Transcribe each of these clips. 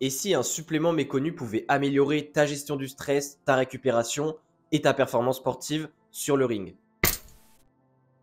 Et si un supplément méconnu pouvait améliorer ta gestion du stress, ta récupération et ta performance sportive sur le ring?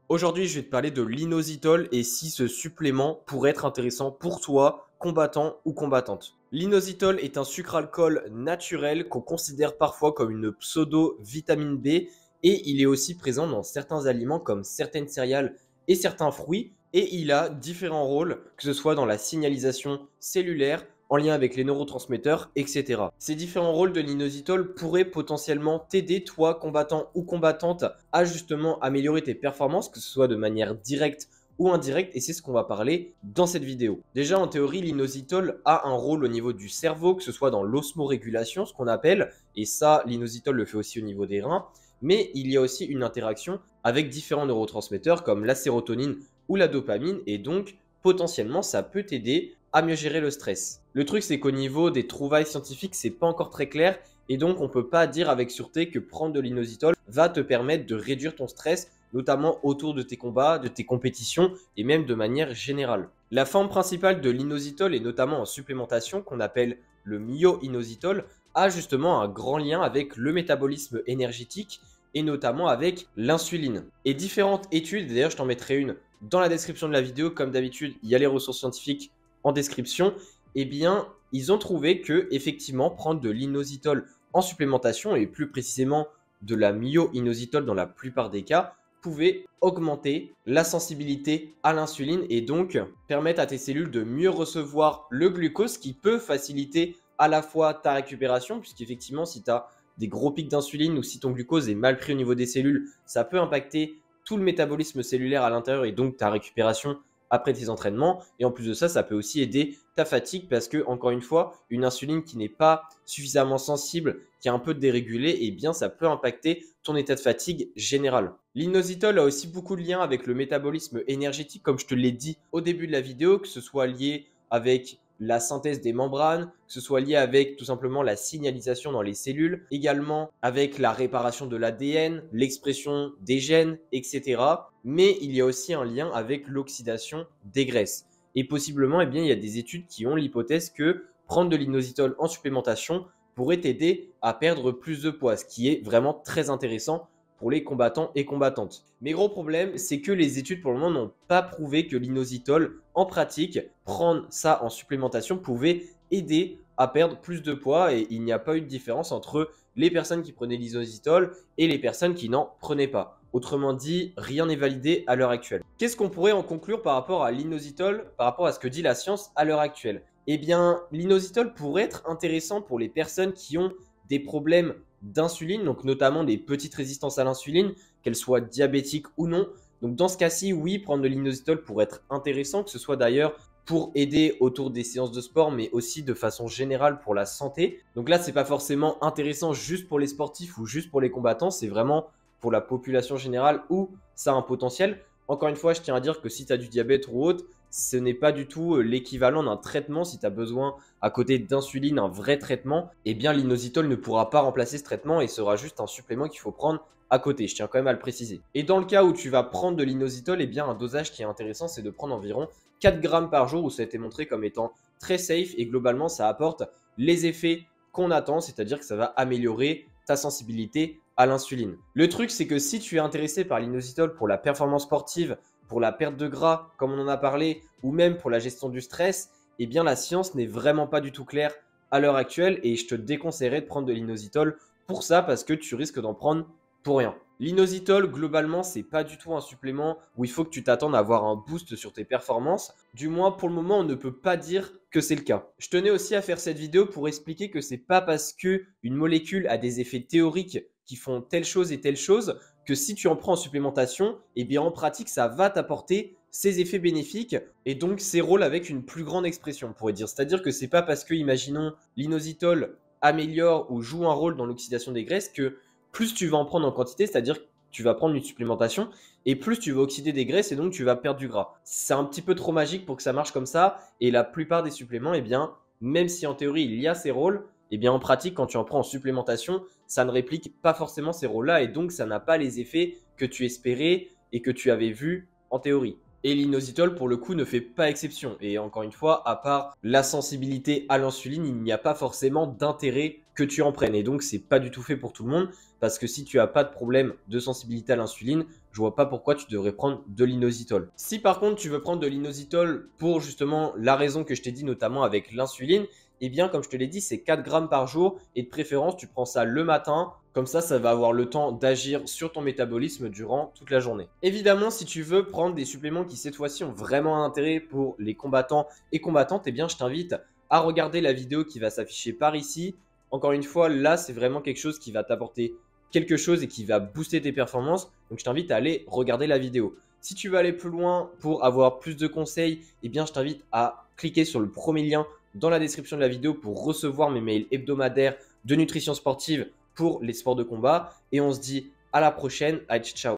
Aujourd'hui, je vais te parler de l'inositol et si ce supplément pourrait être intéressant pour toi, combattant ou combattante. L'inositol est un sucre-alcool naturel qu'on considère parfois comme une pseudo-vitamine B et il est aussi présent dans certains aliments comme certaines céréales et certains fruits et il a différents rôles, que ce soit dans la signalisation cellulaire, en lien avec les neurotransmetteurs, etc. Ces différents rôles de l'inositol pourraient potentiellement t'aider, toi, combattant ou combattante, à justement améliorer tes performances, que ce soit de manière directe ou indirecte, et c'est ce qu'on va parler dans cette vidéo. Déjà, en théorie, l'inositol a un rôle au niveau du cerveau, que ce soit dans l'osmorégulation, ce qu'on appelle, et ça, l'inositol le fait aussi au niveau des reins, mais il y a aussi une interaction avec différents neurotransmetteurs comme la sérotonine ou la dopamine, et donc potentiellement ça peut t'aider à mieux gérer le stress. Le truc, c'est qu'au niveau des trouvailles scientifiques, c'est pas encore très clair et donc on peut pas dire avec sûreté que prendre de l'inositol va te permettre de réduire ton stress, notamment autour de tes combats, de tes compétitions et même de manière générale. La forme principale de l'inositol, et notamment en supplémentation qu'on appelle le myo-inositol, a justement un grand lien avec le métabolisme énergétique et notamment avec l'insuline. Et différentes études, d'ailleurs je t'en mettrai une dans la description de la vidéo, comme d'habitude, il y a les ressources scientifiques en description, eh bien, ils ont trouvé que effectivement prendre de l'inositol en supplémentation et plus précisément de la myo-inositol dans la plupart des cas pouvait augmenter la sensibilité à l'insuline et donc permettre à tes cellules de mieux recevoir le glucose qui peut faciliter à la fois ta récupération puisqu'effectivement si tu as des gros pics d'insuline ou si ton glucose est mal pris au niveau des cellules, ça peut impacter tout le métabolisme cellulaire à l'intérieur et donc ta récupération après tes entraînements. Et en plus de ça, ça peut aussi aider ta fatigue parce que, encore une fois, une insuline qui n'est pas suffisamment sensible, qui est un peu dérégulée, eh bien, ça peut impacter ton état de fatigue général. L'inositol a aussi beaucoup de liens avec le métabolisme énergétique, comme je te l'ai dit au début de la vidéo, que ce soit lié avec la synthèse des membranes, que ce soit lié avec tout simplement la signalisation dans les cellules, également avec la réparation de l'ADN, l'expression des gènes, etc. Mais il y a aussi un lien avec l'oxydation des graisses. Et possiblement, eh bien, il y a des études qui ont l'hypothèse que prendre de l'inositol en supplémentation pourrait t'aider à perdre plus de poids, ce qui est vraiment très intéressant pour les combattants et combattantes. Mais gros problème, c'est que les études pour le moment n'ont pas prouvé que l'inositol, en pratique, prendre ça en supplémentation pouvait aider à perdre plus de poids et il n'y a pas eu de différence entre les personnes qui prenaient l'inositol et les personnes qui n'en prenaient pas. Autrement dit, rien n'est validé à l'heure actuelle. Qu'est-ce qu'on pourrait en conclure par rapport à l'inositol, par rapport à ce que dit la science à l'heure actuelle? Eh bien, l'inositol pourrait être intéressant pour les personnes qui ont des problèmes d'insuline, donc notamment des petites résistances à l'insuline, qu'elles soient diabétiques ou non. Donc dans ce cas-ci, oui, prendre de l'inositol pourrait être intéressant, que ce soit d'ailleurs pour aider autour des séances de sport, mais aussi de façon générale pour la santé. Donc là, c'est pas forcément intéressant juste pour les sportifs ou juste pour les combattants, c'est vraiment pour la population générale où ça a un potentiel. Encore une fois, je tiens à dire que si tu as du diabète ou autre, ce n'est pas du tout l'équivalent d'un traitement. Si tu as besoin, à côté d'insuline, un vrai traitement, eh bien l'inositol ne pourra pas remplacer ce traitement et sera juste un supplément qu'il faut prendre à côté. Je tiens quand même à le préciser. Et dans le cas où tu vas prendre de l'inositol, eh bien un dosage qui est intéressant, c'est de prendre environ 4 grammes par jour où ça a été montré comme étant très safe et globalement ça apporte les effets qu'on attend, c'est-à-dire que ça va améliorer ta sensibilité à l'insuline. Le truc, c'est que si tu es intéressé par l'inositol pour la performance sportive, pour la perte de gras, comme on en a parlé, ou même pour la gestion du stress, eh bien la science n'est vraiment pas du tout claire à l'heure actuelle et je te déconseillerais de prendre de l'inositol pour ça parce que tu risques d'en prendre pour rien. L'inositol, globalement, c'est pas du tout un supplément où il faut que tu t'attendes à avoir un boost sur tes performances. Du moins, pour le moment, on ne peut pas dire que c'est le cas. Je tenais aussi à faire cette vidéo pour expliquer que c'est pas parce que une molécule a des effets théoriques qui font telle chose et telle chose que si tu en prends en supplémentation, eh bien en pratique, ça va t'apporter ses effets bénéfiques et donc ses rôles avec une plus grande expression, on pourrait dire. C'est-à-dire que c'est pas parce que, imaginons, l'inositol améliore ou joue un rôle dans l'oxydation des graisses que plus tu vas en prendre en quantité, c'est-à-dire que tu vas prendre une supplémentation et plus tu vas oxyder des graisses et donc tu vas perdre du gras. C'est un petit peu trop magique pour que ça marche comme ça et la plupart des suppléments, eh bien, même si en théorie il y a ces rôles, eh bien en pratique quand tu en prends en supplémentation, ça ne réplique pas forcément ces rôles-là et donc ça n'a pas les effets que tu espérais et que tu avais vus en théorie. Et l'inositol, pour le coup, ne fait pas exception. Et encore une fois, à part la sensibilité à l'insuline, il n'y a pas forcément d'intérêt que tu en prennes. Et donc, c'est pas du tout fait pour tout le monde. Parce que si tu n'as pas de problème de sensibilité à l'insuline, je vois pas pourquoi tu devrais prendre de l'inositol. Si par contre, tu veux prendre de l'inositol pour justement la raison que je t'ai dit, notamment avec l'insuline, eh bien, comme je te l'ai dit, c'est 4 grammes par jour. Et de préférence, tu prends ça le matin. Comme ça va avoir le temps d'agir sur ton métabolisme durant toute la journée. Évidemment, si tu veux prendre des suppléments qui cette fois-ci ont vraiment un intérêt pour les combattants et combattantes, eh bien, je t'invite à regarder la vidéo qui va s'afficher par ici. Encore une fois, là, c'est vraiment quelque chose qui va t'apporter quelque chose et qui va booster tes performances. Donc, je t'invite à aller regarder la vidéo. Si tu veux aller plus loin pour avoir plus de conseils, eh bien, je t'invite à cliquer sur le premier lien dans la description de la vidéo pour recevoir mes mails hebdomadaires de nutrition sportive pour les sports de combat. Et on se dit à la prochaine. Allez, ciao.